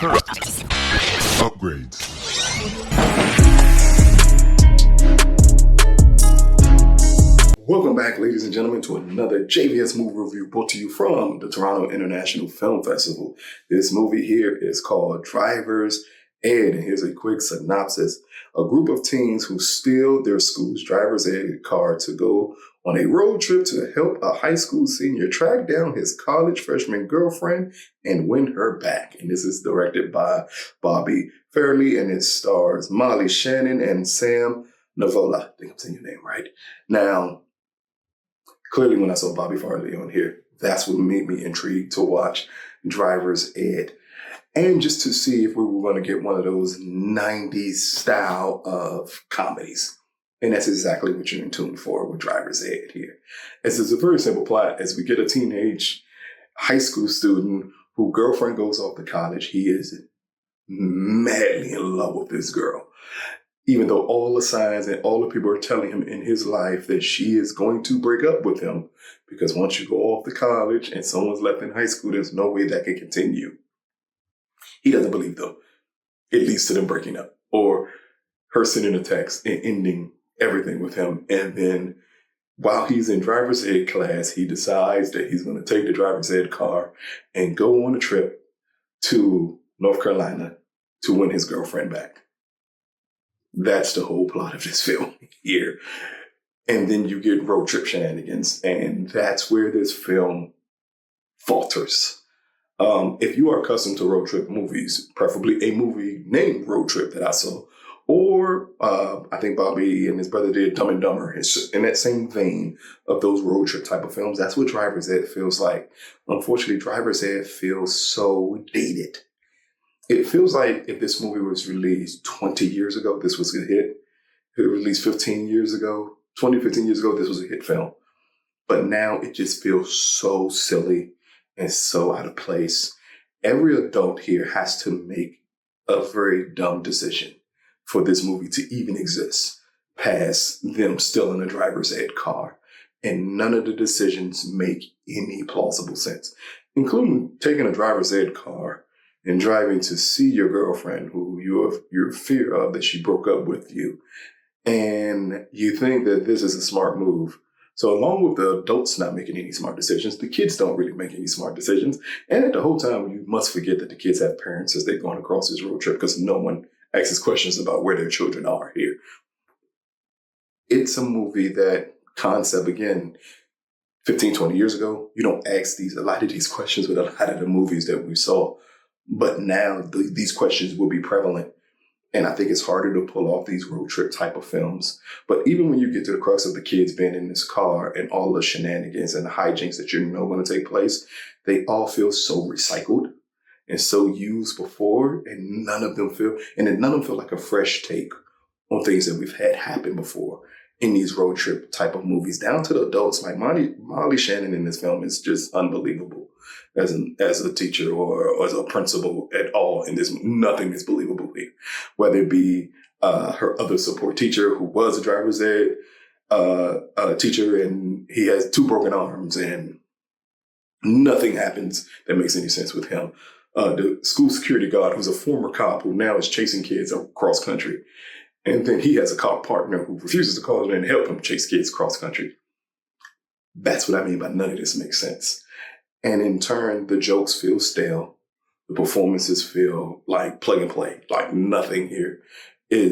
Upgrades. Welcome back, ladies and gentlemen, to another JVS movie review brought to you from the Toronto International Film Festival. This movie here is called Driver's Ed, and here's a quick synopsis. A group of teens who steal their school's driver's ed car to go on a road trip to help a high school senior track down his college freshman girlfriend and win her back. And this is directed by Bobby Farrelly, and it stars Marley Shannon and Sam Navola. I think I'm saying your name right. Now, clearly when I saw Bobby Farrelly on here, that's what made me intrigued to watch Driver's Ed. And just to see if we were going to get one of those 90s style of comedies. And that's exactly what you're in tune for with Driver's Ed here. It's a very simple plot. As we get a teenage high school student whose girlfriend goes off to college, he is madly in love with this girl. Even though all the signs and all the people are telling him in his life that she is going to break up with him, because once you go off to college and someone's left in high school, there's no way that can continue. He doesn't believe them. It leads to them breaking up, or her sending a text and ending everything with him. And then while he's in driver's ed class, he decides that he's going to take the driver's ed car and go on a trip to North Carolina to win his girlfriend back. That's the whole plot of this film here. And then you get road trip shenanigans, and that's where this film falters. If you are accustomed to road trip movies, preferably a movie named Road Trip that I saw, or I think Bobby and his brother did Dumb and Dumber, it's in that same vein of those road trip type of films, that's what Driver's Ed feels like. Unfortunately, Driver's Ed feels so dated. It feels like if this movie was released 20 years ago, this was a hit. If it was released 15 years ago, this was a hit film. But now it just feels so silly and so out of place. Every adult here has to make a very dumb decision for this movie to even exist, past them stealing a driver's ed car. And none of the decisions make any plausible sense, including taking a driver's ed car and driving to see your girlfriend who you're fear of that she broke up with you. And you think that this is a smart move. So along with the adults not making any smart decisions, the kids don't really make any smart decisions. And at the whole time, you must forget that the kids have parents as they're going across this road trip, because no one asks questions about where their children are here. It's a movie that concept, again, 15, 20 years ago, you don't ask a lot of these questions with a lot of the movies that we saw. But now these questions will be prevalent. And I think it's harder to pull off these road trip type of films. But even when you get to the crux of the kids being in this car and all the shenanigans and the hijinks that you know going to take place, they all feel so recycled and so used before, and none of them feel like a fresh take on things that we've had happen before in these road trip type of movies. Down to the adults, like Marley Shannon in this film is just unbelievable as a teacher or as a principal at all in this. Nothing is believable here, whether it be her other support teacher who was a driver's ed teacher, and he has 2 broken arms, and nothing happens that makes any sense with him. The school security guard, who's a former cop who now is chasing kids across country. And then he has a cop partner who refuses to call in and help him chase kids cross country. That's what I mean by none of this makes sense. And in turn, the jokes feel stale. The performances feel like plug and play, like nothing here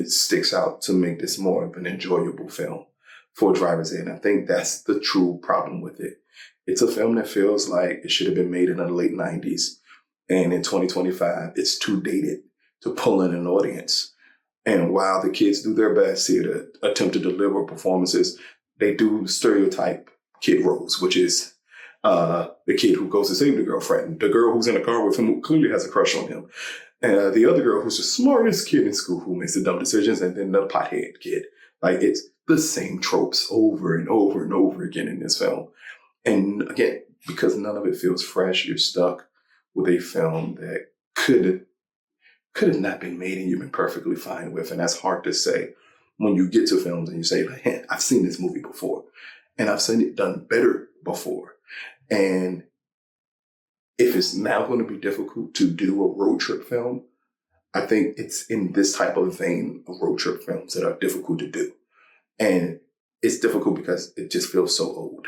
sticks out to make this more of an enjoyable film for Driver's Ed. And I think that's the true problem with it. It's a film that feels like it should have been made in the late 90s. And in 2025, it's too dated to pull in an audience. And while the kids do their best here to attempt to deliver performances, they do stereotype kid roles, which is the kid who goes to save the girlfriend, the girl who's in the car with him who clearly has a crush on him, the other girl who's the smartest kid in school who makes the dumb decisions, and then the pothead kid. Like, it's the same tropes over and over and over again in this film. And again, because none of it feels fresh, you're stuck with a film that could have not been made and you've been perfectly fine with. And that's hard to say when you get to films and you say, like, hey, I've seen this movie before and I've seen it done better before. And if it's now going to be difficult to do a road trip film, I think it's in this type of vein of road trip films that are difficult to do. And it's difficult because it just feels so old.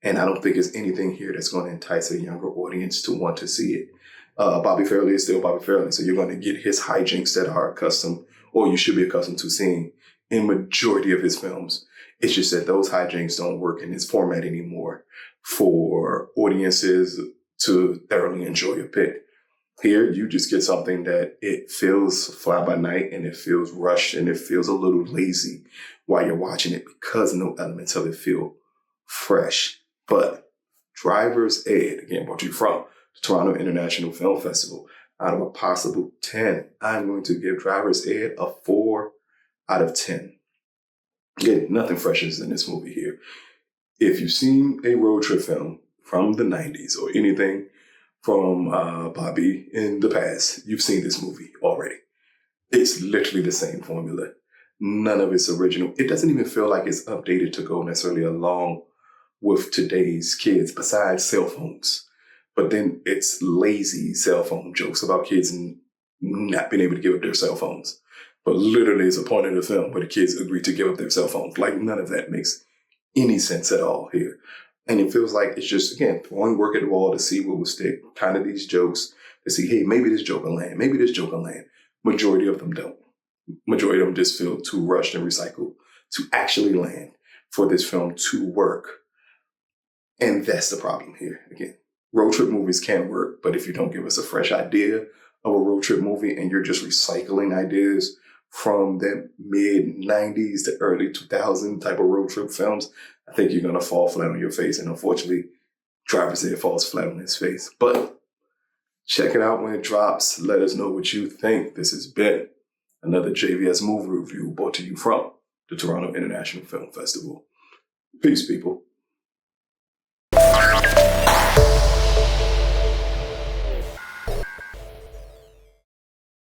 And I don't think there's anything here that's going to entice a younger audience to want to see it. Bobby Farrelly is still Bobby Farrelly, so you're going to get his hijinks that are accustomed, or you should be accustomed to seeing in majority of his films. It's just that those hijinks don't work in this format anymore for audiences to thoroughly enjoy a pick. Here, you just get something that it feels fly by night and it feels rushed and it feels a little lazy while you're watching it because no elements of it feel fresh. But Driver's Ed, again, brought to you from the Toronto International Film Festival. Out of a possible 10, I'm going to give Driver's Ed a 4 out of 10. Again, nothing fresh is in this movie here. If you've seen a road trip film from the 90s or anything from Bobby in the past, you've seen this movie already. It's literally the same formula. None of it's original. It doesn't even feel like it's updated to go necessarily along with today's kids, besides cell phones. But then it's lazy cell phone jokes about kids and not being able to give up their cell phones. But literally it's a point in the film where the kids agree to give up their cell phones. Like, none of that makes any sense at all here. And it feels like it's just, again, throwing work at the wall to see what will stick. Kind of these jokes to see, hey, maybe this joke will land. Maybe this joke will land. Majority of them don't. Majority of them just feel too rushed and recycled to actually land for this film to work. And that's the problem here. Again, road trip movies can work, but if you don't give us a fresh idea of a road trip movie and you're just recycling ideas from the mid-90s to early 2000 type of road trip films, I think you're going to fall flat on your face. And unfortunately, Driver's Ed falls flat on his face. But check it out when it drops. Let us know what you think. This has been another JVS movie review brought to you from the Toronto International Film Festival. Peace, people.